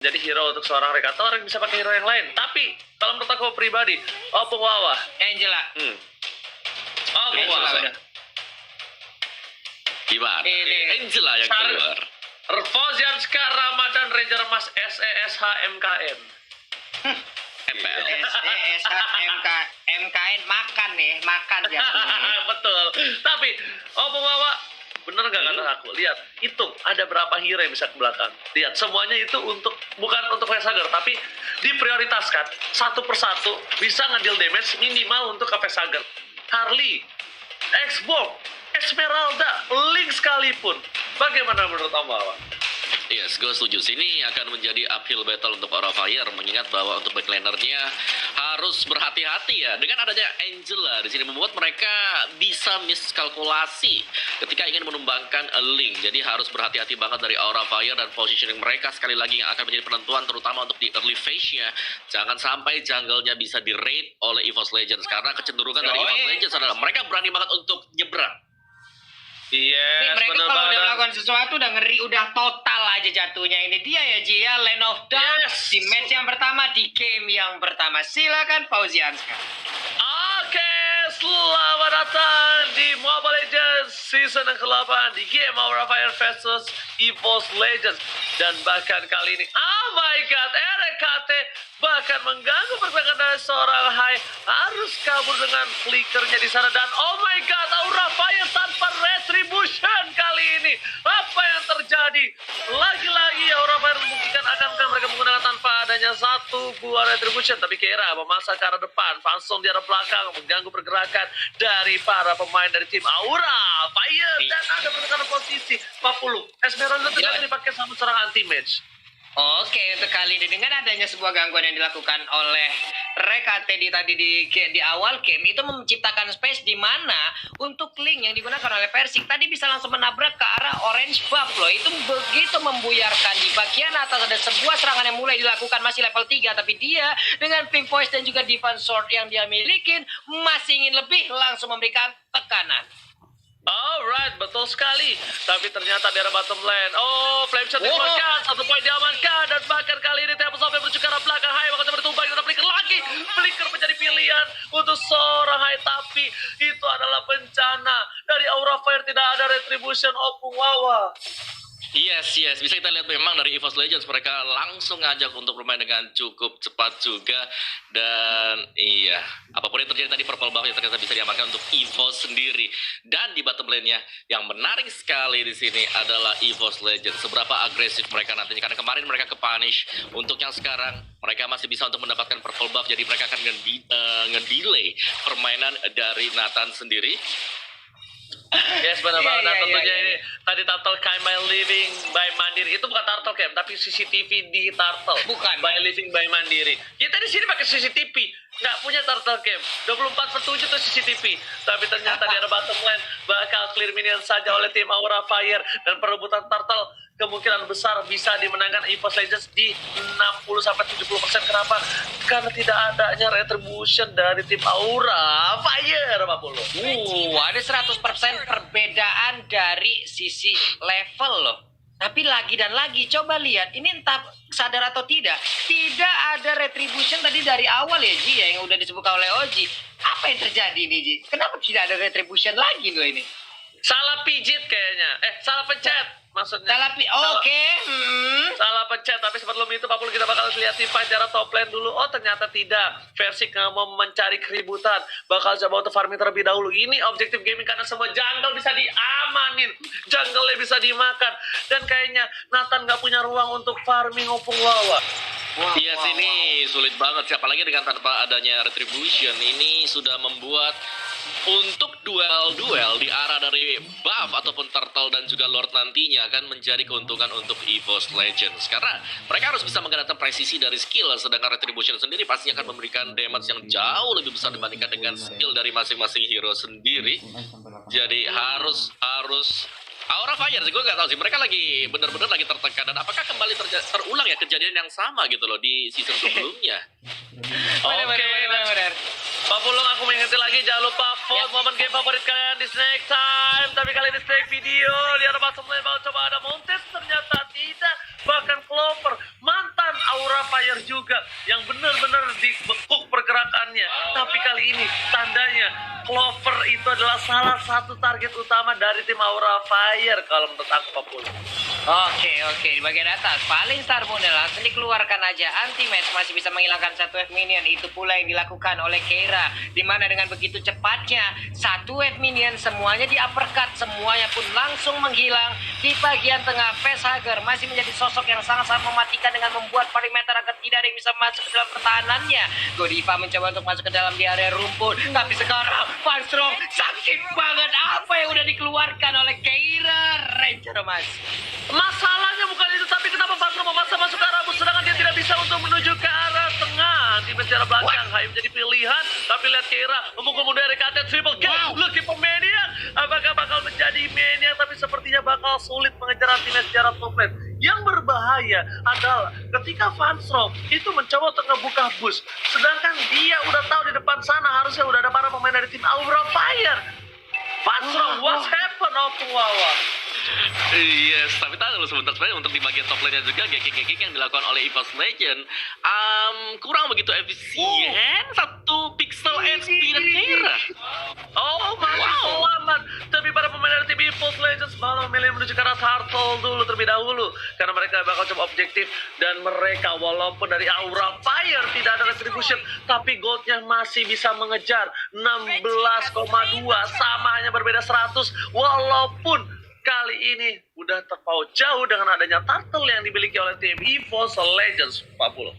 jadi hero untuk seorang Reka, atau orang bisa pakai hero yang lain. Tapi kalau menurut aku pribadi, Opung Wawa, Angela. Opung Wawa. Gimana? Ini. Angela yang Char- keluar. Fauzianska Ramadan Ranger Mas SESH MKN. MPL. MKN makan ya. Betul. Tapi Opung Wawa, bener nggak kata aku? Lihat, hitung ada berapa hero yang bisa ke belakang. Lihat, semuanya itu bukan untuk Facehugger, tapi diprioritaskan satu persatu bisa ngedeal damage minimal untuk ke Facehugger. Harley, Xbox, Esmeralda, Link sekalipun. Bagaimana menurut Om Wawa? Yes, gue setuju. Sini akan menjadi uphill battle untuk Aura Fire, mengingat bahwa untuk backlanernya harus berhati-hati ya. Dengan adanya Angela di sini membuat mereka bisa miskalkulasi ketika ingin menumbangkan a Link. Jadi harus berhati-hati banget dari Aura Fire dan positioning mereka sekali lagi yang akan menjadi penentuan terutama untuk di early phase-nya. Jangan sampai jungle-nya bisa di-raid oleh EVOS Legends karena kecenderungan dari EVOS Legends adalah mereka berani banget untuk nyebrang. Yes, Mereka bener kalau udah banget. melakukan sesuatu udah ngeri, udah total aja jatuhnya. Ini dia ya Ji ya, Land of Dawn. Yes. Di match yang pertama, di game yang pertama. Silakan Fauzianska. Oke, selamat datang di Mobile Legends season yang ke-8 di game Aura Fire versus EVOS Legends. Dan bahkan kali ini, oh my god, RKT bahkan mengganggu pergerakan dari seorang Hai, harus kabur dengan flickernya di sana. Dan oh my god, Aura Fire tanpa retribution kali ini. Apa yang terjadi? Lagi-lagi Aura Fire membuktikan akankah mereka menggunakan tanpa adanya satu buah retribution. Tapi Kera memasang ke arah depan, langsung di arah belakang mengganggu pergerakan dari para pemain dari tim Aura Fire. Dan ada pertukaran posisi 40. Esmeralda ternyata dipakai sama seorang anti-match. Oke, untuk kali ini dengan adanya sebuah gangguan yang dilakukan oleh Reka tadi di awal game itu menciptakan space di mana untuk Link yang digunakan oleh Persik tadi bisa langsung menabrak ke arah orange buff loh. Itu begitu membuyarkan. Di bagian atas ada sebuah serangan yang mulai dilakukan masih level 3, tapi dia dengan pink voice dan juga defense sword yang dia milikin masih ingin lebih, langsung memberikan tekanan. Alright, betul sekali. Tapi ternyata di arah bottom lane. Oh, flame shot dikeluarkan. Satu poin diamankan. Dan bahkan kali ini Tempo sampai menuju ke arah belakang. Hai, bakal bertumbang. Dan flicker lagi. Flicker menjadi pilihan untuk seorang Hai. Tapi itu adalah bencana. Dari Aura Fire tidak ada retribution Opung Wawa. Yes, bisa kita lihat memang dari EVOS Legends mereka langsung ngajak untuk bermain dengan cukup cepat juga. Dan iya, apapun yang terjadi tadi purple buff yang ternyata bisa diamankan untuk EVOS sendiri. Dan di bottom lane-nya yang menarik sekali di sini adalah EVOS Legends. Seberapa agresif mereka nantinya, karena kemarin mereka ke-punish. Untuk yang sekarang mereka masih bisa untuk mendapatkan purple buff, jadi mereka akan nge-delay permainan dari Nathan sendiri. Yes, benar banget. Dan tentunya iya. ini tadi Turtle Camp by Living by Mandiri. Itu bukan Turtle Camp, tapi CCTV di Turtle. Bukan. By Living by Mandiri. Kita di sini pakai CCTV, nggak punya Turtle Camp. 24/7 tuh CCTV. Tapi ternyata di arah bottom lane bakal clear minion saja oleh tim Aura Fire. Dan perebutan Turtle kemungkinan besar bisa dimenangkan EVOS Legends di 60-70%. Kenapa? Karena tidak adanya retribution dari tim Aura Fire, Pak Pulu. Ada 100% perbedaan dari sisi level loh. Tapi lagi dan lagi, coba lihat. Ini entah sadar atau tidak ada retribution tadi dari awal ya Ji ya, yang udah disebutkan oleh Oji. Apa yang terjadi nih Ji? Kenapa tidak ada retribution lagi loh ini? Salah pijit kayaknya. Salah pencet maksudnya. Oke. Salah pencet, tapi sebelum itu Pak Pul kita bakal lihat di fight cara top lane dulu. Oh, ternyata tidak. Versik nggak mau mencari keributan. Bakal coba untuk farming terlebih dahulu. Ini objektif gaming karena semua jungle bisa diamanin. Jungle-nya bisa dimakan. Dan kayaknya Nathan nggak punya ruang untuk farming Opung Wawa. Yes, ini sulit banget sih, apalagi dengan tanpa adanya retribution. Ini sudah membuat untuk duel di arah dari buff ataupun turtle dan juga lord nantinya akan menjadi keuntungan untuk EVOS Legends, karena mereka harus bisa menggunakan presisi dari skill, sedangkan retribution sendiri pastinya akan memberikan damage yang jauh lebih besar dibandingkan dengan skill dari masing-masing hero sendiri. Jadi harus Aura Fire sih, gue nggak tahu sih, mereka lagi bener-bener lagi tertekan. Dan apakah kembali terulang ya kejadian yang sama gitu loh di season sebelumnya? Benar. Pak Pulung, aku mengingatkan lagi, jangan lupa vote momen game favorit kalian di Snake Time. Tapi kali ini Snake video, lihat bottom lane, mau coba ada Mounted, ternyata tidak. Bahkan Clover, mantan Fire juga yang benar-benar dibekuk pergerakannya. Tapi kali ini tandanya Clover itu adalah salah satu target utama dari tim Aura Fire kalau menurut aku, Papul. Oke, di bagian atas paling Star Moon langsung dikeluarkan aja. Anti-match masih bisa menghilangkan satu wave minion. Itu pula yang dilakukan oleh Keira, dimana dengan begitu cepatnya satu wave minion semuanya di uppercut, semuanya pun langsung menghilang. Di bagian tengah Facehugger masih menjadi sosok yang sangat-sangat mematikan dengan membuat perimeter agar tidak ada yang bisa masuk ke dalam pertahanannya. Godiva mencoba untuk masuk ke dalam di area rumput, tapi sekarang Farstrong sakit banget. Apa yang udah dikeluarkan oleh Keira Ranger, Mas? Masalahnya bukan itu, tapi kenapa Fatro memaksa masuk ke arah bus sedangkan dia tidak bisa untuk menuju ke arah tengah. Di secara belakang Hai menjadi pilihan, tapi lihat Keira memukul mundur RKT triple kill. Looking for Maniac. Apakah bakal menjadi Maniac, tapi sepertinya bakal sulit mengejar Anti-Match secara top lane. Yang berbahaya adalah ketika Farstrong itu mencoba untuk ngebuka bus, sedangkan dia udah tahu di depan sana harusnya udah ada para pemain dari tim Aura Fire. Farstrong, what's happened, Wawa? Yes, tapi tahu dulu sebentar, sebenarnya untuk di bagian top lane-nya juga geng-geng yang dilakukan oleh EVOS Legend kurang begitu efisien. Satu pixel HP dan Keira. Oh, masih selamat. Tapi para pemain dari tim EVOS Legends malah memilih menuju ke arah Turtle dulu terlebih dahulu, karena mereka bakal coba objektif. Dan mereka walaupun dari Aura Fire tidak ada retribution, tapi goldnya masih bisa mengejar 16,2, sama hanya berbeda 100. Walaupun kali ini udah terpaut jauh dengan adanya turtle yang dimiliki oleh tim EVOS Legends, Pak Pulo.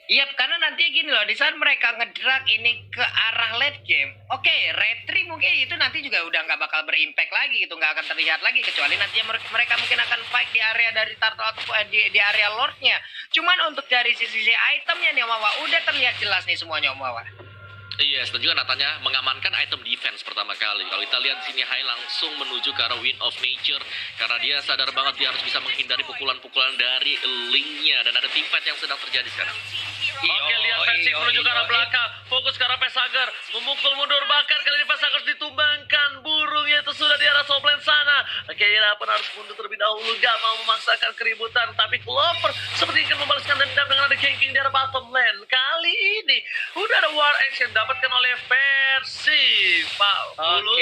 Iya, karena nanti gini loh, di saat mereka ngedrag ini ke arah late game, oke, retri mungkin itu nanti juga udah nggak bakal berimpact lagi gitu, nggak akan terlihat lagi, kecuali nantinya mereka mungkin akan fight di area dari turtle atau di area lordnya. Cuman untuk dari sisi itemnya nih, Om Wawa, udah terlihat jelas nih semuanya, Om Wawa. Yes, dan juga Natanya mengamankan item defense pertama kali. Kalau kita lihat di sini, Hai langsung menuju ke arah Wind of Nature karena dia sadar banget dia harus bisa menghindari pukulan-pukulan dari linknya, dan ada teamfight yang sedang terjadi sekarang. Oke, lihat Persik menuju ke arah belakang, fokus ke arah Facehugger, memukul mundur, bahkan kali ini Facehugger ditumbangkan, burungnya itu sudah di arah top lane sana. Keira pun harus mundur terlebih dahulu, gak mau memaksakan keributan, tapi Clover seperti ingin membalaskan dendam dengan ada ganking di arah bottom lane. Kali ini udah ada war action dapatkan oleh Persik, Pak Bulu.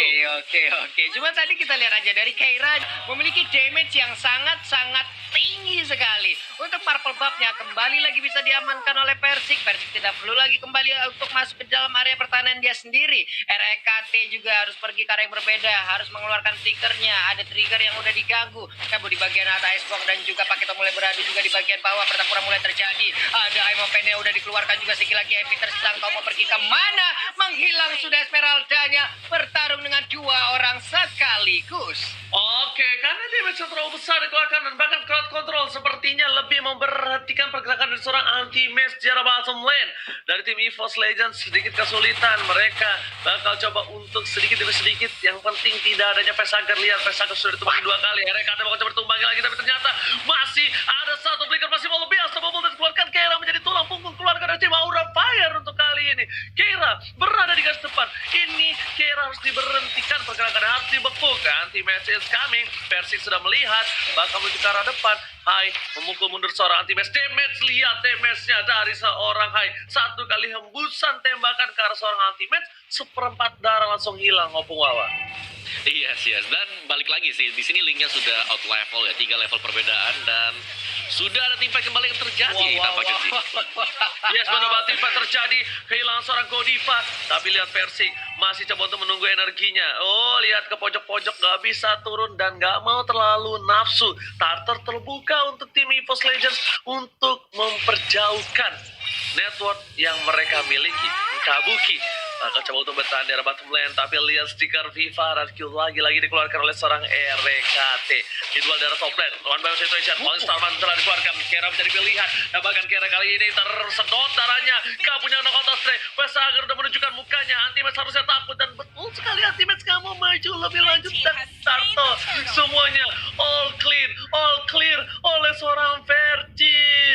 Oke. Cuma tadi kita lihat aja dari Keira memiliki damage yang sangat-sangat tinggi sekali. Untuk purple buff-nya kembali lagi bisa diamankan oleh Persik. Persik tidak perlu lagi kembali untuk masuk ke dalam area pertahanan dia sendiri. REKT juga harus pergi ke arah yang berbeda, harus mengeluarkan triggernya. Ada trigger yang udah diganggu. Kamu di bagian atas Icebox dan juga Paketo mulai beradu juga di bagian bawah. Pertempuran mulai terjadi. Ada Aimo Pen yang udah dikeluarkan juga, sekali lagi Epi tersilang. Kau mau pergi ke mana? Menghilang sudah Esmeralda-nya. Bertarung dengan dua orang sekaligus. Oke, karena damage yang terlalu besar dikeluarkan dan bahkan crowd control sepertinya lebih memperhatikan pergerakan dari seorang anti-match di arah bottom lane. Dari tim EVOS Legends sedikit kesulitan, mereka bakal coba untuk sedikit demi sedikit. Yang penting tidak adanya Facehugger. Lihat, Facehugger sudah ditumbangi 2 kali. RKT bakal coba ditumbangi lagi, tapi ternyata masih ada satu flicker, masih mau lebih bubble dan keluarkan Keira menjadi tulang punggung keluarga dari tim Aura Fire untuk kali ini. Keira berada di garis depan. Ini Keira harus diberhentikan, pergerakan harus dibekuk. Anti-match is coming. Persik sudah melihat, bakal menuju ke arah depan. Hai memukul mundur seorang anti-match. Damage, lihat damage-nya dari seorang Hai. Satu kali hembusan tembakan ke arah seorang anti-match, seperempat darah langsung hilang, Opung Wawa. Yes. Dan balik lagi sih, di sini linknya sudah out level ya, 3 level perbedaan, dan sudah ada teamfight kembali yang terjadi tampaknya sih. Yes, benar, teamfight terjadi, kehilangan seorang Godiva, tapi lihat Persik masih coba untuk menunggu energinya. Oh, lihat ke pojok-pojok, gak bisa turun dan gak mau terlalu nafsu. Tartar terbuka untuk tim EVOS Legends untuk memperjauhkan network yang mereka miliki. Kabuki akan coba untuk bertahan di arah bottom lane, tapi lihat stiker Viva rescue lagi dikeluarkan oleh seorang RKT. Didual dari top lane, lawan battle situation, Falling Starman telah dikeluarkan. Keira menjadi pilihan, dan bahkan Keira kali ini tersedot darahnya. Gak punya knockout stray. Facehugger udah menunjukkan mukanya. Anti-match harusnya takut, dan betul sekali Anti-match gak mau maju lebih lanjut. Dan Tarto semuanya all clear oleh seorang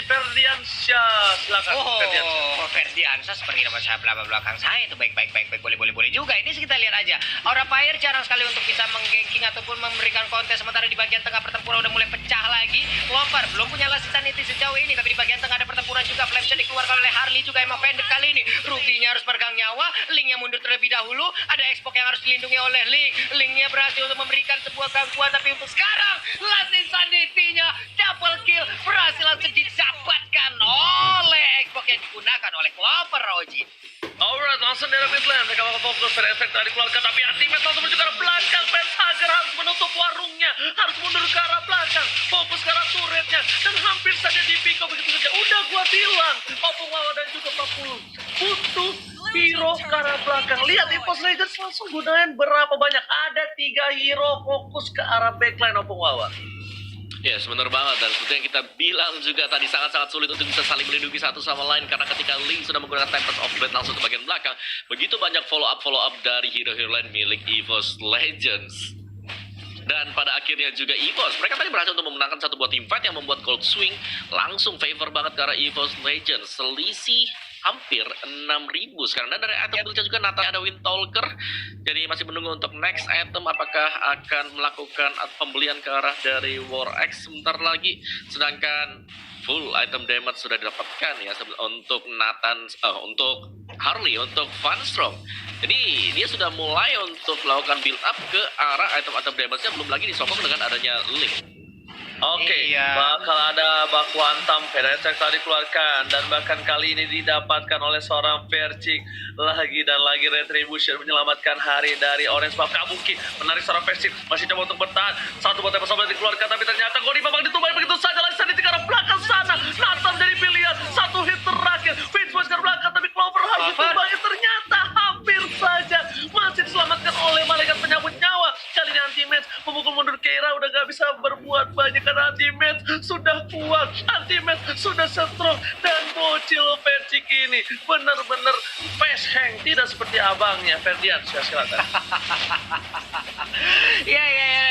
Ferdiansyah. Silakan Ferdiansyah. Ferdiansyah seperti nama sahabat belakang saya itu baik boleh juga. Ini kita lihat aja, Aura Fire jarang sekali untuk bisa mengganking ataupun memberikan kontes, sementara di bagian tengah pertempuran udah mulai pecah lagi. Clover belum punya last sanity sejauh ini, tapi di bagian tengah ada pertempuran juga. oleh bisa dikeluarkan oleh Harley juga Emma Vendor kali ini. Ruby-nya harus pegang nyawa, Link-nya mundur terlebih dahulu, ada Xbox yang harus dilindungi oleh Link. Link-nya berhasil untuk memberikan sebuah gangguan, tapi untuk sekarang Last Insanity-nya double kill berhasil langsung didapatkan oleh Xbox yang digunakan oleh Clover, Roji. Alright, langsung dari mid lane. Mereka bakal fokus pada efek tadi keluarkan. Tapi ultimate langsung menuju ke arah belakang. Facehager harus menutup warungnya. Harus mundur ke arah belakang. Fokus ke arah turretnya. Dan hampir saja di pick up begitu saja. Udah gua bilang. Opung Wawa dan juga Papul butuh hero ke arah belakang. Lihat EVOS Legends langsung gunain berapa banyak. Ada 3 hero fokus ke arah backline Opung Wawa. Yes, benar banget. Dan seperti yang kita bilang juga tadi, sangat-sangat sulit untuk bisa saling melindungi satu sama lain. Karena ketika Link sudah menggunakan Tempest of Blade langsung ke bagian belakang, begitu banyak follow-up dari hero-hero lain milik EVOS Legends. Dan pada akhirnya juga EVOS, mereka tadi berhasil untuk memenangkan satu buah teamfight yang membuat Cold Swing langsung favor banget ke arah EVOS Legends. Selisih hampir 6.000 sekarang. Dan dari item build-nya juga Nathan ada Windtalker. Jadi masih menunggu untuk next item apakah akan melakukan pembelian ke arah dari War X sebentar lagi. Sedangkan full item damage sudah didapatkan ya untuk Nathan, untuk Harley, untuk Van Strong. Jadi dia sudah mulai untuk melakukan build up ke arah item-item damage-nya, belum lagi disokong dengan adanya Link. Oke, Iya. bakal ada baku hantam Peretek tadi keluarkan. Dan bahkan kali ini didapatkan oleh seorang Percik. Lagi dan lagi Retribution menyelamatkan hari dari Orange Buff. Kabuki menarik seorang Percik, masih coba untuk bertahan. Satu buat yang dikeluarkan, tapi ternyata Godi babak ditumbang begitu saja. Lagi di arah belakang sana. Nathan jadi pilihan, satu hit terakhir. Vince ke belakang, tapi Clover harus ditumbangi. Ternyata hampir saja masih diselamatkan oleh malaikat penyambut nyawa. Kali ini Anti-Match memukul mundur Keira, udah gak bisa berbuat banyak karena Anti-Match sudah kuat, Anti-Match sudah strong, dan bocil Percik ini benar-benar face hang, tidak seperti abangnya Ferdian. Silakan. Ya,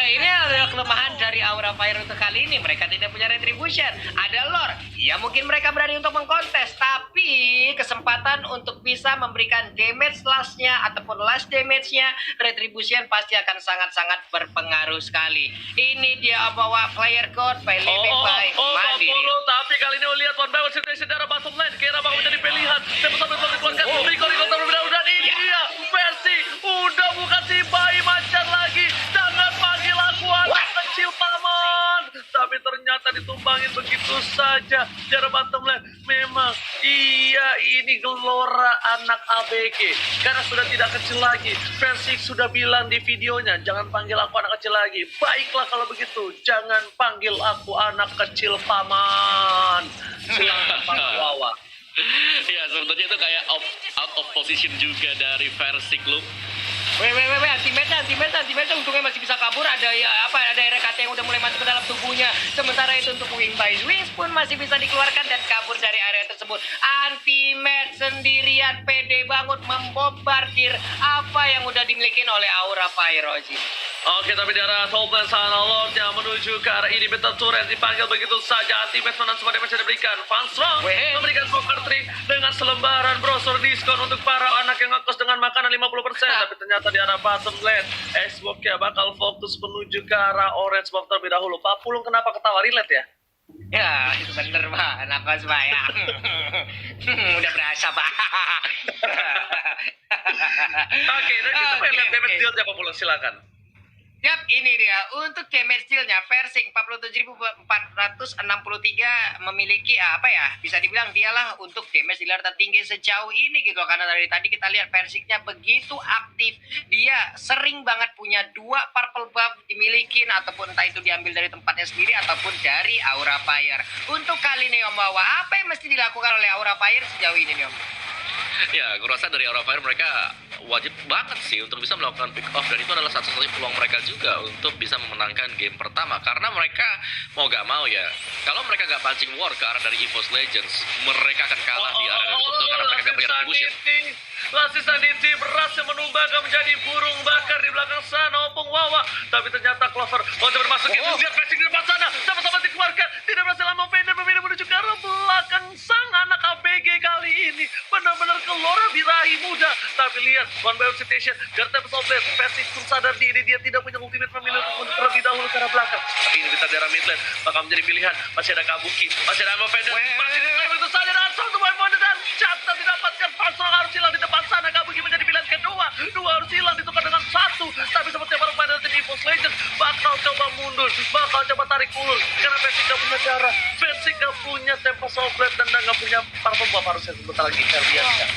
ini adalah kelemahan dari Aura Fire untuk kali ini. Mereka tidak punya Retribution. Ada lore. Ya mungkin mereka berani untuk mengkontes, tapi kesempatan untuk bisa memberikan damage last-nya ataupun last damage-nya Retribution pasti akan sangat-sangat berpengaruh sekali. Ini dia bawa player code by living by mandiri. Tapi kali ini lihat one by one situation darah bottom lane. Kira bakal menjadi pilihan. Tempat sampai dikeluarkan. Rico terlebih dahulu, dan ini dia versi udah bukan si bayi macan lagi. Jangan panggil aku anak kecil paman. Tapi ternyata ditumbangin begitu saja. Darah bottom lane. Memang iya, ini gelora anak ABG. Karena sudah tidak kecil lagi. Versi sudah bilang di videonya, jangan panggil aku anak kecil lagi. Baiklah kalau begitu, jangan panggil aku anak kecil paman. Silakan Pak Wawa. Ya, sebenarnya itu kayak out of position juga dari Versik loh. Anti-match untungnya masih bisa kabur. Ada RKT yang udah mulai masuk ke dalam tubuhnya. Sementara itu untuk Wing by Wings pun masih bisa dikeluarkan dan kabur dari area tersebut. Anti-match sendirian pede banget membombardir apa yang udah dimiliki oleh Aura Pyroji. Oke, tapi di arah top lane sana Lordnya menuju ke arah ini Better Turret dipanggil begitu saja. Anti-match menang semua damage yang diberikan. Van Strong memberikan cover trick dengan selembaran browser diskon untuk para anak yang ngekos dengan makanan 50%. Tapi ternyata di arah bottom lane Xbox-nya bakal fokus menuju ke arah Orange Buff terlebih dahulu. Pak Pulung kenapa ketawa relate ya? Ya, itu bener Pak, anak kos Pak ya. Udah berasa Pak. Oke, dan kita pengen lihat damage deal-nya Pak Pulung, silakan. Yap, ini dia. Untuk damage deal-nya, Versing 47.463 memiliki bisa dibilang dialah untuk damage dealer tertinggi sejauh ini gitu. Karena dari tadi kita lihat Versingnya begitu aktif. Dia sering banget punya 2 purple buff dimiliki, ataupun entah itu diambil dari tempatnya sendiri ataupun dari Aura Fire. Untuk kali ini Om Wawa, apa yang mesti dilakukan oleh Aura Fire sejauh ini nih Om? Ya, gue rasa dari Aura Fire mereka wajib banget sih untuk bisa melakukan pick off, dan itu adalah satu-satunya peluang mereka juga untuk bisa memenangkan game pertama. Karena mereka mau gak mau ya, kalau mereka gak pancing war ke arah dari EVOS Legends, mereka akan kalah di arah dari Subtil karena mereka gak punya retribution. Last Insanity berhasil menumbangkan menjadi burung bakar di belakang sana Opung Wawa. Tapi ternyata Clover untuk bermasuk itu. Lihat passing di depan sana, sama-sama dikeluarkan. Tidak berhasil lama Vader memilih menuju ke arah belakang sang anak ABG kali ini. Benar-benar kelora birahi muda. Tapi lihat, one by one situation. Garta bersoblet, Percy pun sadar diri dia tidak punya ultimate, memilih untuk terlebih dahulu ke arah belakang. Tapi ini kita daerah mid lane bakal menjadi pilihan. Masih ada Kabuki, masih ada Vader, masih di itu saja dan satu coba mundur, bakal coba tarik ulur. Karena Persik gak punya cara, Persik gak punya tempo sobret dan gak punya parfum buff harusnya sebentar lagi Ferdiansyah.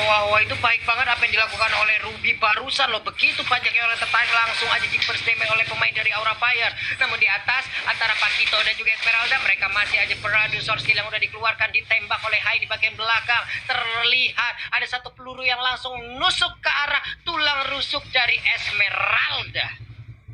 Wah, itu baik banget apa yang dilakukan oleh Ruby barusan loh. Begitu pajaknya oleh tertarik langsung aja di first damage oleh pemain dari Aura Fire. Namun di atas antara Pakito dan juga Esmeralda mereka masih aja beradu sword skill yang udah dikeluarkan, ditembak oleh Hai di bagian belakang. Terlihat ada satu peluru yang langsung nusuk ke arah tulang rusuk dari Esmeralda.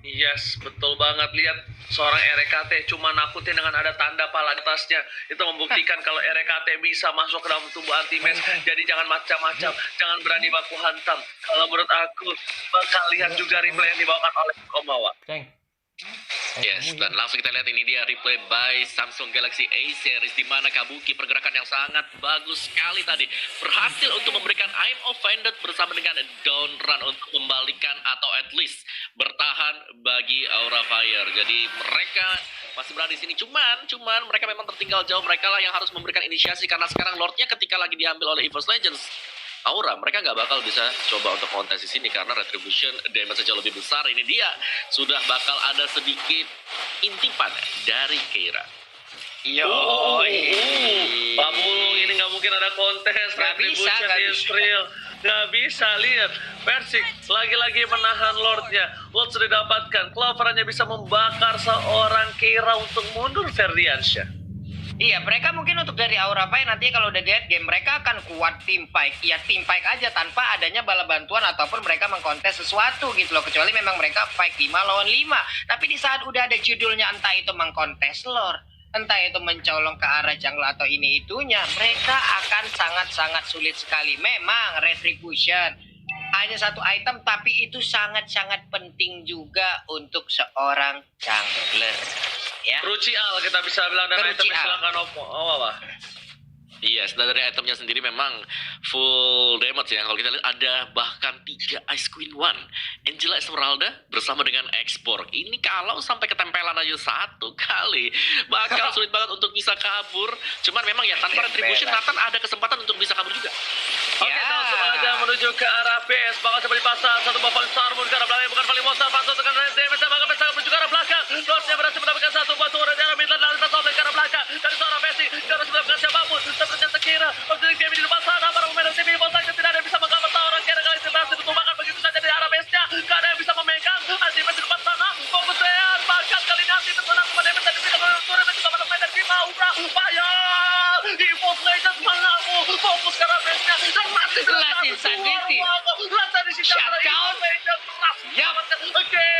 Yes, betul banget. Lihat seorang RKT cuma nakutin dengan ada tanda pala di atasnya. Itu membuktikan kalau RKT bisa masuk ke dalam tubuh anti-match. Jadi jangan macam-macam, jangan berani baku hantam. Kalau menurut aku, bakal lihat juga replay yang dibawakan oleh Komawa. Yes, dan langsung kita lihat ini dia replay by Samsung Galaxy A series di mana Kabuki pergerakan yang sangat bagus sekali tadi berhasil untuk memberikan I'm Offended bersama dengan down run untuk membalikan atau at least bertahan bagi Aura Fire. Jadi mereka masih berada di sini, cuman mereka memang tertinggal jauh. Mereka lah yang harus memberikan inisiasi karena sekarang Lordnya ketika lagi diambil oleh EVOS Legends Aura, mereka nggak bakal bisa coba untuk kontes di sini karena Retribution damage jauh lebih besar. Ini dia sudah bakal ada sedikit intipan dari Keira. Pak Bulung ini nggak mungkin ada kontes. Retribution Israel nggak bisa. Lihat Persik lagi-lagi menahan Lordnya. Lord sudah didapatkan. Clover hanya bisa membakar seorang Keira untuk mundur Ferdiansyah. Iya, mereka mungkin untuk dari Aura Fire nanti kalau udah dead game mereka akan kuat team fight. Ya team fight aja tanpa adanya bala bantuan ataupun mereka mengkontes sesuatu gitu loh. Kecuali memang mereka fight 5 lawan 5. Tapi di saat udah ada judulnya entah itu mengkontes lore, entah itu mencolong ke arah jungle atau ini itunya, mereka akan sangat-sangat sulit sekali. Memang Retribution hanya satu item tapi itu sangat-sangat penting juga untuk seorang jungler. Ya. Crucial kita bisa bilang dan item silakan apa? Yes, dan dari itemnya sendiri memang full damage ya. Kalau kita lihat ada bahkan 3 Ice Queen 1 Angela Esmeralda bersama dengan Export. Ini kalau sampai ketempelan aja satu kali bakal sulit banget untuk bisa kabur. Cuman memang ya tanpa Retribution Nathan ada kesempatan untuk bisa kabur juga. Oke, langsung aja menuju ke arah base. Bakal coba dipasang satu buff Starmoon ke arah belakang, bukan paling monster. Pasang dengan damage, bakal bisa menuju ke arah belakang. Lordnya berhasil mendapatkan satu buah turret yang mid lane, lalu kita sobek ke arah belakang. Dari seorang Messi, harus mendapatkan siapapun. Ternyata Kira, objek game di depan sana. Para pemain TV, saja tidak ada yang bisa mengcover seorang Kira. Kali ini berhasil ditumbangkan begitu saja dari arah base-nya. Gak ada yang bisa memegang. Anti-match di depan sana. Fokus Real, bahkan kali ini anti terkena kepada damage dan diberikan oleh turret dan juga para pemain dari Bima. Fire! EVOS Legends mengaku. Fokus ke arah base-nya. Dan masih Last Insanity. Shutdown. Yup. Oke.